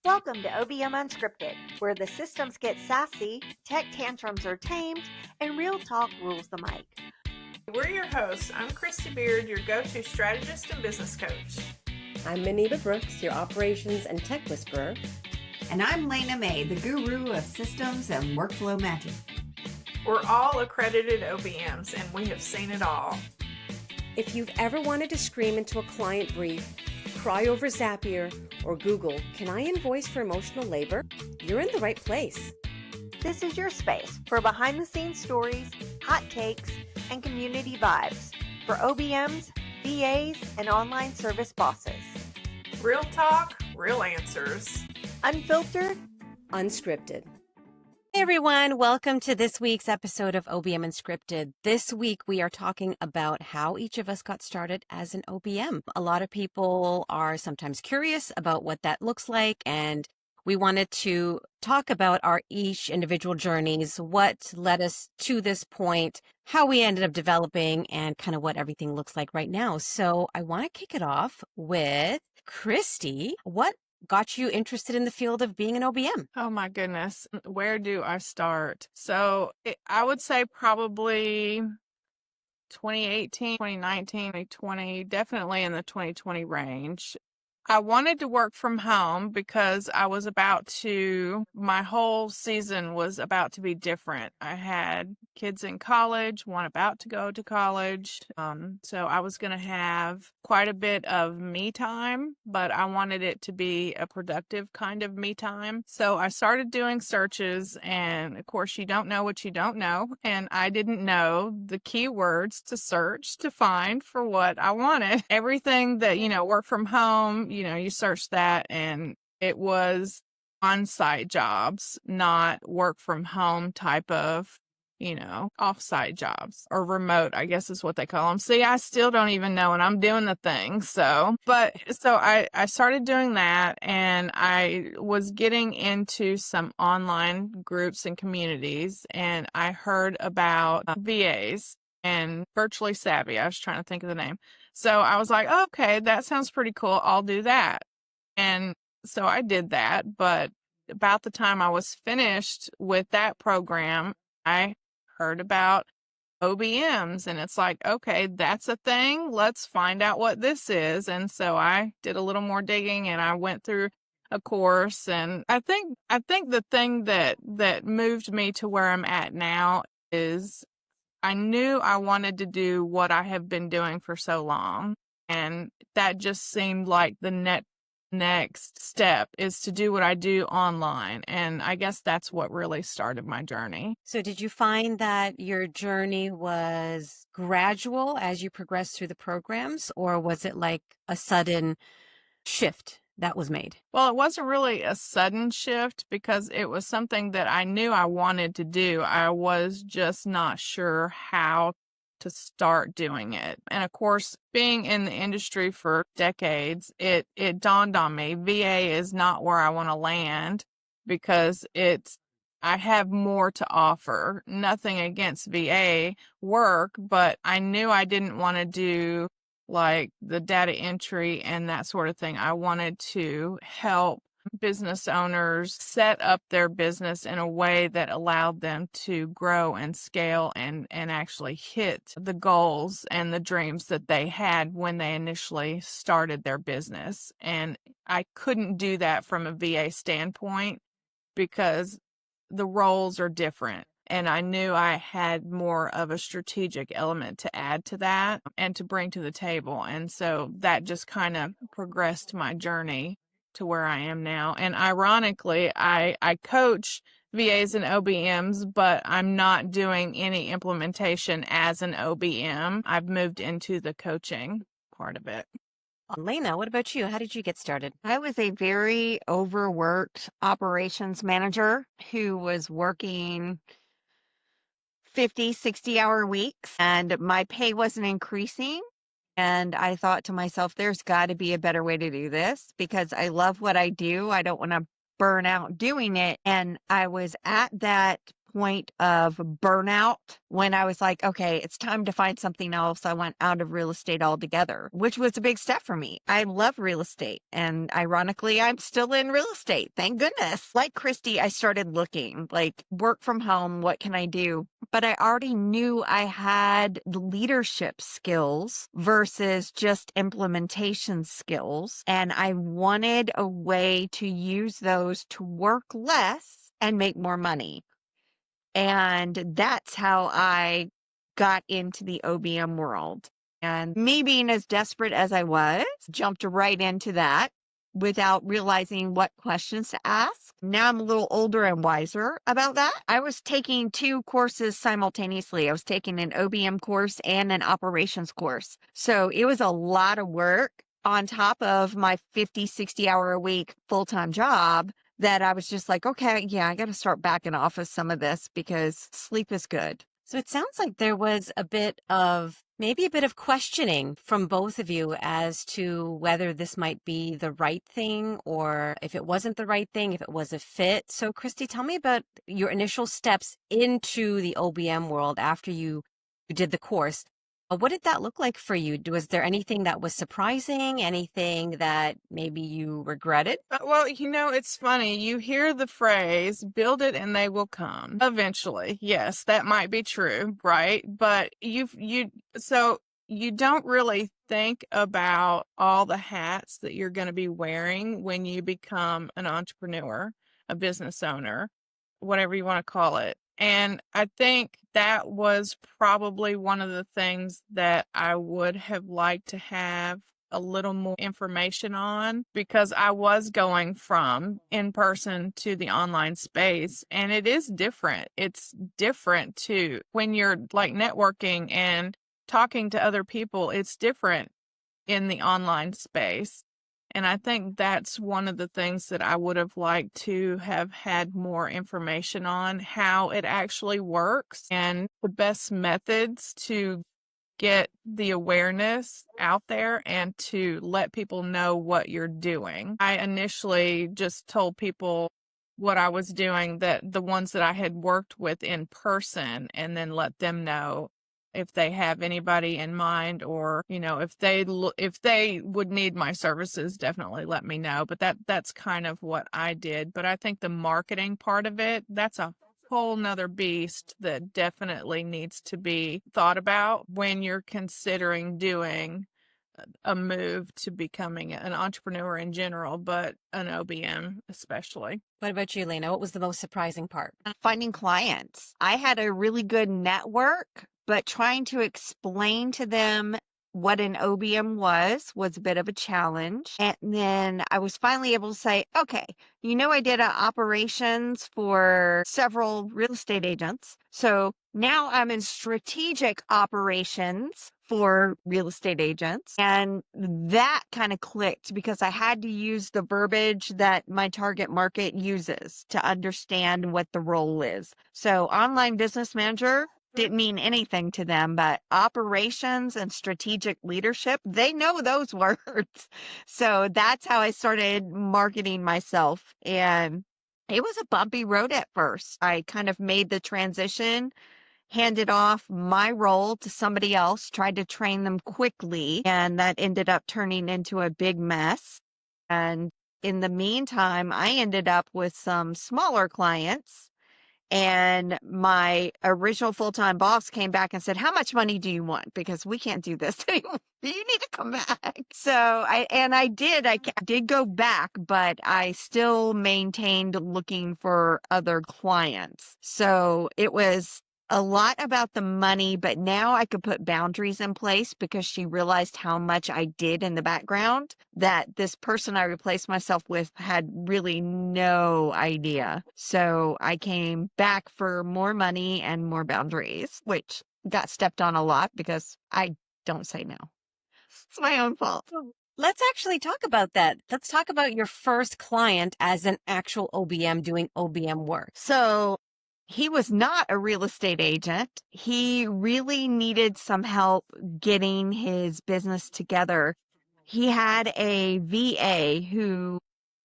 Welcome to OBM Unscripted, where the systems get sassy, tech tantrums are tamed, and real talk rules the mic. We're your hosts. I'm Christy Beard, your go-to strategist and business coach. I'm Muneeba Brooks, your operations and tech whisperer. And I'm Layna May, the guru of systems and workflow magic. We're all accredited OBMs, and we have seen it all. If you've ever wanted to scream into a client brief, cry over Zapier, or Google, "Can I invoice for emotional labor?" you're in the right place. This is your space for behind-the-scenes stories, hot takes, and community vibes for OBMs, VAs, and online service bosses. Real talk, real answers. Unfiltered, Unscripted. Hey everyone, welcome to this week's episode of OBM Unscripted. This week we are talking about how each of us got started as an OBM. A lot of people are sometimes curious about what that looks like, and we wanted to talk about our each individual journeys, what led us to this point, how we ended up developing, and kind of what everything looks like right now. So I want to kick it off with Christy. What got you interested in the field of being an OBM? Oh my goodness. Where do I start? So I would say probably 2018, 2019, 2020, definitely in the 2020 range. I wanted to work from home because my whole season was about to be different. I had kids in college, one about to go to college. So I was going to have quite a bit of me time, but I wanted it to be a productive kind of me time. So I started doing searches, and of course you don't know what you don't know. And I didn't know the keywords to search to find for what I wanted. Everything that, work from home, you search that, and it was on-site jobs, not work from home type of, off-site jobs, or remote, I guess is what they call them. See, I still don't even know, and I'm doing the thing. So I started doing that, and I was getting into some online groups and communities, and I heard about VAs and Virtually Savvy. I was trying to think of the name. So I was like, okay, that sounds pretty cool. I'll do that. And so I did that. But about the time I was finished with that program, I heard about OBMs, and it's like, okay, that's a thing. Let's find out what this is. And so I did a little more digging, and I went through a course. And I think the thing that moved me to where I'm at now is I knew I wanted to do what I have been doing for so long. And that just seemed like the next step is to do what I do online. And I guess that's what really started my journey. So did you find that your journey was gradual as you progressed through the programs, or was it like a sudden shift that was made? Well, it wasn't really a sudden shift because it was something that I knew I wanted to do. I was just not sure how to start doing it. And of course, being in the industry for decades, it dawned on me, VA is not where I want to land because I have more to offer. Nothing against VA work, but I knew I didn't want to do like the data entry and that sort of thing. I wanted to help business owners set up their business in a way that allowed them to grow and scale and actually hit the goals and the dreams that they had when they initially started their business. And I couldn't do that from a VA standpoint because the roles are different. And I knew I had more of a strategic element to add to that and to bring to the table. And so that just kind of progressed my journey to where I am now. And ironically, I coach VAs and OBMs, but I'm not doing any implementation as an OBM. I've moved into the coaching part of it. Layna, what about you? How did you get started? I was a very overworked operations manager who was working 50, 60-hour weeks, and my pay wasn't increasing. And I thought to myself, there's got to be a better way to do this because I love what I do. I don't want to burn out doing it. And I was at that point of burnout when I was like, okay, it's time to find something else. I went out of real estate altogether, which was a big step for me. I love real estate. And ironically, I'm still in real estate. Thank goodness. Like Christy, I started looking like work from home. What can I do? But I already knew I had the leadership skills versus just implementation skills. And I wanted a way to use those to work less and make more money. And that's how I got into the OBM world. And me being as desperate as I was, jumped right into that without realizing what questions to ask. Now I'm a little older and wiser about that. I was taking 2 courses simultaneously. I was taking an OBM course and an operations course. So it was a lot of work on top of my 50, 60 hour a week full-time job that I was just like, okay, yeah, I got to start backing off of some of this because sleep is good. So it sounds like there was maybe a bit of questioning from both of you as to whether this might be the right thing or if it wasn't the right thing, if it was a fit. So Christy, tell me about your initial steps into the OBM world after you did the course. What did that look like for you? Was there anything that was surprising, anything that maybe you regretted? Well, it's funny. You hear the phrase, build it and they will come eventually. Yes, that might be true, right? But so you don't really think about all the hats that you're going to be wearing when you become an entrepreneur, a business owner, whatever you want to call it. And I think that was probably one of the things that I would have liked to have a little more information on, because I was going from in person to the online space, and it is different. It's different too. When you're like networking and talking to other people, it's different in the online space. And I think that's one of the things that I would have liked to have had more information on, how it actually works and the best methods to get the awareness out there and to let people know what you're doing. I initially just told people what I was doing, that the ones that I had worked with in person, and then let them know if they have anybody in mind, or if they would need my services, definitely let me know. But that's kind of what I did. But I think the marketing part of it, that's a whole nother beast that definitely needs to be thought about when you're considering doing a move to becoming an entrepreneur in general, but an OBM especially. What about you, Layna? What was the most surprising part? Finding clients. I had a really good network, but trying to explain to them what an OBM was a bit of a challenge. And then I was finally able to say, okay, I did operations for several real estate agents. So now I'm in strategic operations for real estate agents. And that kind of clicked because I had to use the verbiage that my target market uses to understand what the role is. So online business manager didn't mean anything to them, but operations and strategic leadership, they know those words. So that's how I started marketing myself. And it was a bumpy road at first. I kind of made the transition, handed off my role to somebody else, tried to train them quickly, and that ended up turning into a big mess. And in the meantime, I ended up with some smaller clients. And my original full-time boss came back and said, how much money do you want? Because we can't do this anymore. You need to come back. So I did go back, but I still maintained looking for other clients. So it was a lot about the money, but now I could put boundaries in place because she realized how much I did in the background that this person I replaced myself with had really no idea. So I came back for more money and more boundaries, which got stepped on a lot because I don't say no. It's my own fault. Let's actually talk about that. Let's talk about your first client as an actual OBM doing OBM work. So he was not a real estate agent. He really needed some help getting his business together. He had a VA who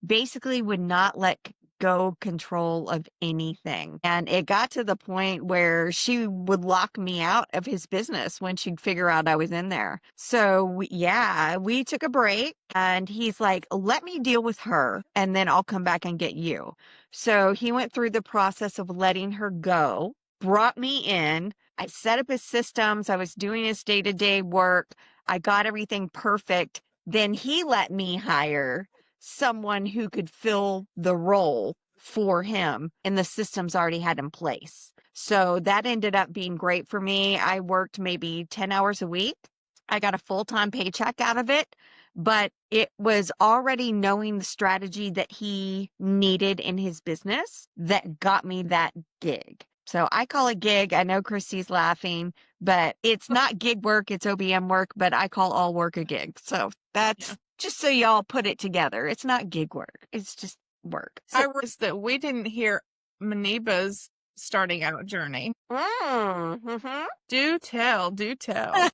basically would not let go control of anything. And it got to the point where she would lock me out of his business when she'd figure out I was in there. So we took a break and he's like, let me deal with her and then I'll come back and get you. So he went through the process of letting her go, brought me in. I set up his systems. I was doing his day-to-day work. I got everything perfect. Then he let me hire someone who could fill the role for him and the systems already had in place. So that ended up being great for me. I worked maybe 10 hours a week. I got a full-time paycheck out of it, but it was already knowing the strategy that he needed in his business that got me that gig. So I call it gig. I know Christy's laughing, but it's not gig work, it's OBM work, but I call all work a gig. So that's just so y'all put it together. It's not gig work. It's just work. I So, realized that we didn't hear Muneeba's starting out journey. mm-hmm. Do tell.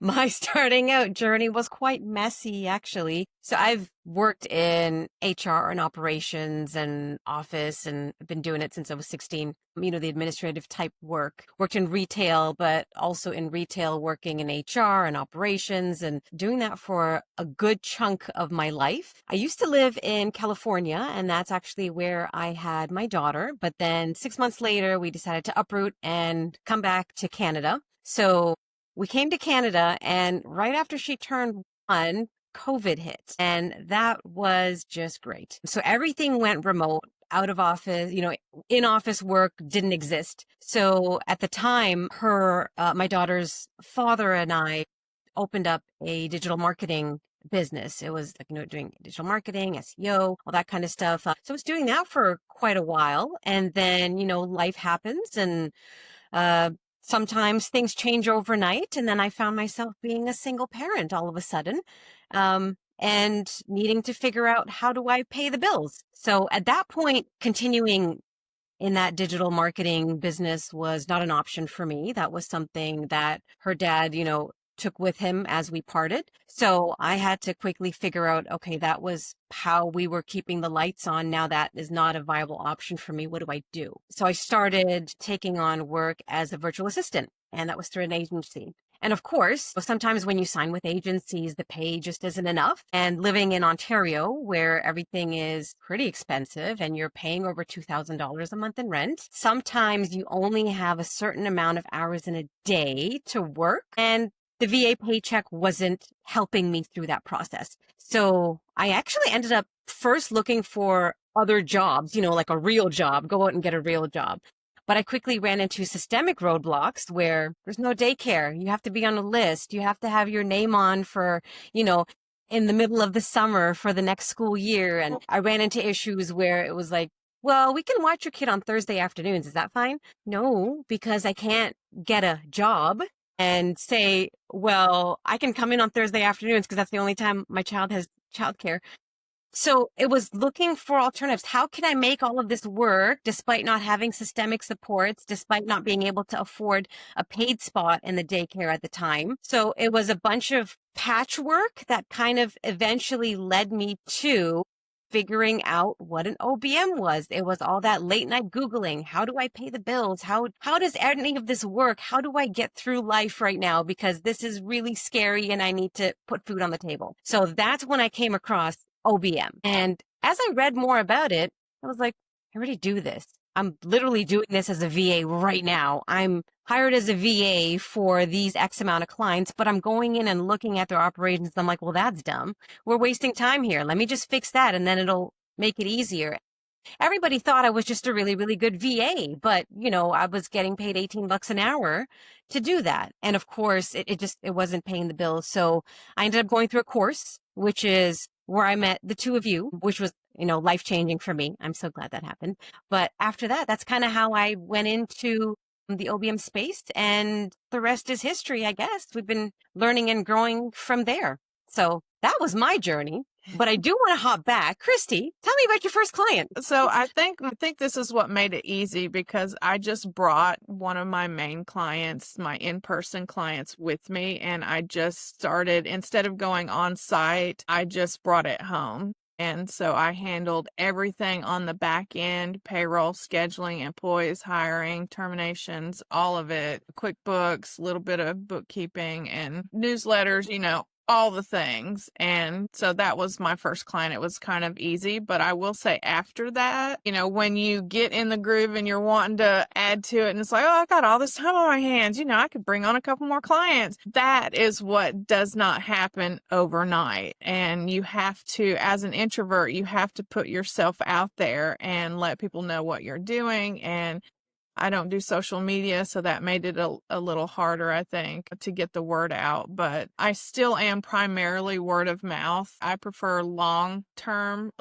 My starting out journey was quite messy, actually. So I've worked in HR and operations and office and been doing it since I was 16. The administrative type work. Worked in retail, but also in retail working in HR and operations and doing that for a good chunk of my life. I used to live in California, and that's actually where I had my daughter. But then 6 months later, we decided to uproot and come back to Canada. So we came to Canada, and right after she turned 1, COVID hit, and that was just great. So everything went remote, out of office, in office work didn't exist. So at the time, my daughter's father and I opened up a digital marketing business. It was like, doing digital marketing, SEO, all that kind of stuff. So I was doing that for quite a while. And then, life happens and, sometimes things change overnight, and then I found myself being a single parent all of a sudden, and needing to figure out how do I pay the bills. So at that point, continuing in that digital marketing business was not an option for me. That was something that her dad, took with him as we parted. So I had to quickly figure out, okay, that was how we were keeping the lights on. Now that is not a viable option for me. What do I do? So I started taking on work as a virtual assistant, and that was through an agency. And of course, sometimes when you sign with agencies, the pay just isn't enough. And living in Ontario, where everything is pretty expensive and you're paying over $2,000 a month in rent, sometimes you only have a certain amount of hours in a day to work. And the VA paycheck wasn't helping me through that process. So I actually ended up first looking for other jobs, like a real job, go out and get a real job. But I quickly ran into systemic roadblocks where there's no daycare. You have to be on a list. You have to have your name on for, in the middle of the summer for the next school year. And I ran into issues where it was like, well, we can watch your kid on Thursday afternoons. Is that fine? No, because I can't get a job and say, well, I can come in on Thursday afternoons because that's the only time my child has childcare. So it was looking for alternatives. How can I make all of this work despite not having systemic supports, despite not being able to afford a paid spot in the daycare at the time? So it was a bunch of patchwork that kind of eventually led me to figuring out what an OBM was. It was all that late night Googling. How do I pay the bills? How does any of this work? How do I get through life right now? Because this is really scary and I need to put food on the table. So that's when I came across OBM. And as I read more about it, I was like, I already do this. I'm literally doing this as a VA right now. I'm hired as a VA for these X amount of clients, but I'm going in and looking at their operations. And I'm like, well, that's dumb. We're wasting time here. Let me just fix that. And then it'll make it easier. Everybody thought I was just a really, really good VA, but I was getting paid $18 an hour to do that. And of course, it wasn't paying the bills. So I ended up going through a course, which is where I met the two of you, which was, life-changing for me. I'm so glad that happened. But after that, that's kind of how I went into the OBM space, and the rest is history, I guess. We've been learning and growing from there. So that was my journey. But I do want to hop back. Christy, tell me about your first client. So I think this is what made it easy, because I just brought one of my main clients, my in-person clients, with me, and I just started, instead of going on site, I just brought it home. And so I handled everything on the back end, payroll, scheduling, employees, hiring, terminations, all of it, QuickBooks, a little bit of bookkeeping and newsletters, all the things. And so that was my first client. It was kind of easy, but I will say after that, when you get in the groove and you're wanting to add to it and it's like, oh, I got all this time on my hands, I could bring on a couple more clients. That is what does not happen overnight. And you have to, as an introvert, you have to put yourself out there and let people know what you're doing. And I don't do social media, so that made it a little harder, I think, to get the word out. But I still am primarily word of mouth. I prefer long-form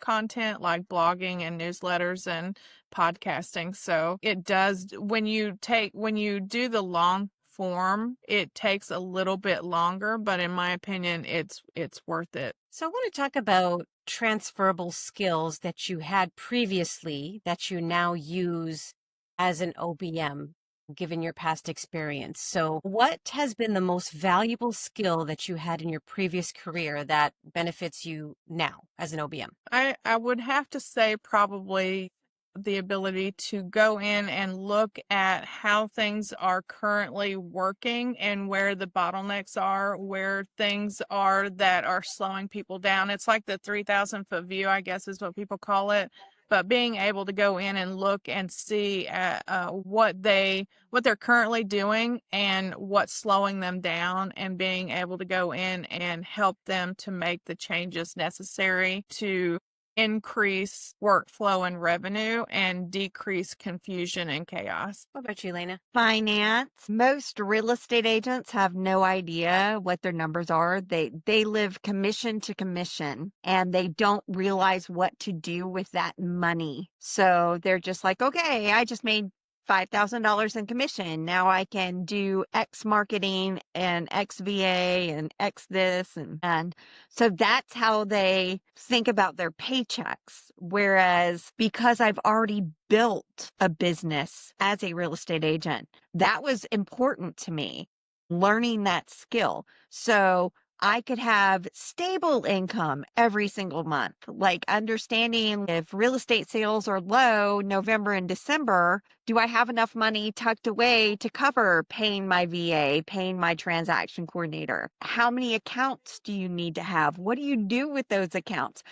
content like blogging and newsletters and podcasting. So it does, when you do the long form, it takes a little bit longer, but in my opinion, it's worth it. So I want to talk about transferable skills that you had previously that you now use as an OBM, given your past experience. So what has been the most valuable skill that you had in your previous career that benefits you now as an OBM? I would have to say probably the ability to go in and look at how things are currently working and where the bottlenecks are, where things are that are slowing people down. It's like the 3,000-foot view, I guess is what people call it. But being able to go in and look and see at what they're currently doing and what's slowing them down, and being able to go in and help them to make the changes necessary to increase workflow and revenue and decrease confusion and chaos. What about you, Layna? Finance. Most real estate agents have no idea what their numbers are. They live commission to commission and they don't realize what to do with that money. So they're just like, okay, I just made $5,000 in commission. Now I can do X marketing and X VA and X this. And so that's how they think about their paychecks. Whereas because I've already built a business as a real estate agent, that was important to me, learning that skill. So I could have stable income every single month, like understanding if real estate sales are low November and December, do I have enough money tucked away to cover paying my VA, paying my transaction coordinator? How many accounts do you need to have? What do you do with those accounts?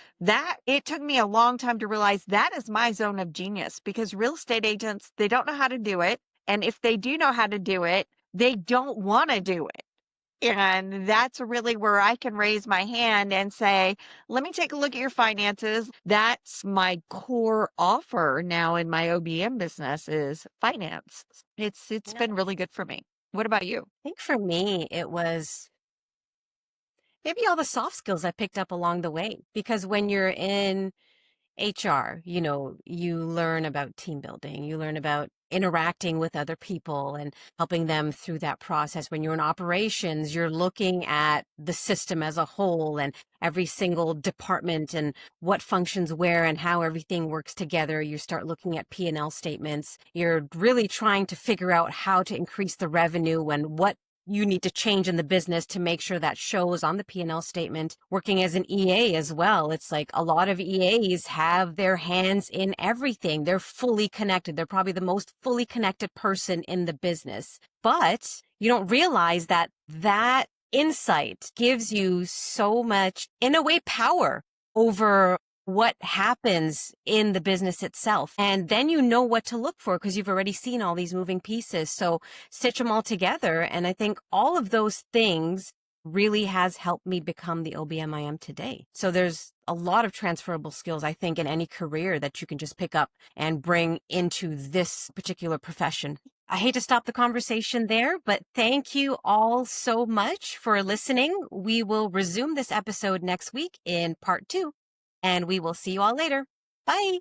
It took me a long time to realize that is my zone of genius, because real estate agents, they don't know how to do it. And if they do know how to do it, they don't want to do it. And that's really where I can raise my hand and say, let me take a look at your finances. That's my core offer now in my OBM business is finance. It's been really good for me. What about you? I think for me, it was maybe all the soft skills I picked up along the way, because when you're in HR, you learn about team building, you learn about interacting with other people and helping them through that process. When you're in operations, you're looking at the system as a whole and every single department and what functions where and how everything works together. You start looking at P&L statements. You're really trying to figure out how to increase the revenue and what you need to change in the business to make sure that shows on the P&L statement. Working as an EA as well, it's like a lot of EAs have their hands in everything. They're fully connected. They're probably the most fully connected person in the business. But you don't realize that insight gives you so much, in a way, power over what happens in the business itself. And then you know what to look for because you've already seen all these moving pieces. So stitch them all together. And I think all of those things really has helped me become the OBM I am today. So there's a lot of transferable skills, I think, in any career that you can just pick up and bring into this particular profession. I hate to stop the conversation there, but thank you all so much for listening. We will resume this episode next week in part 2. And we will see you all later. Bye.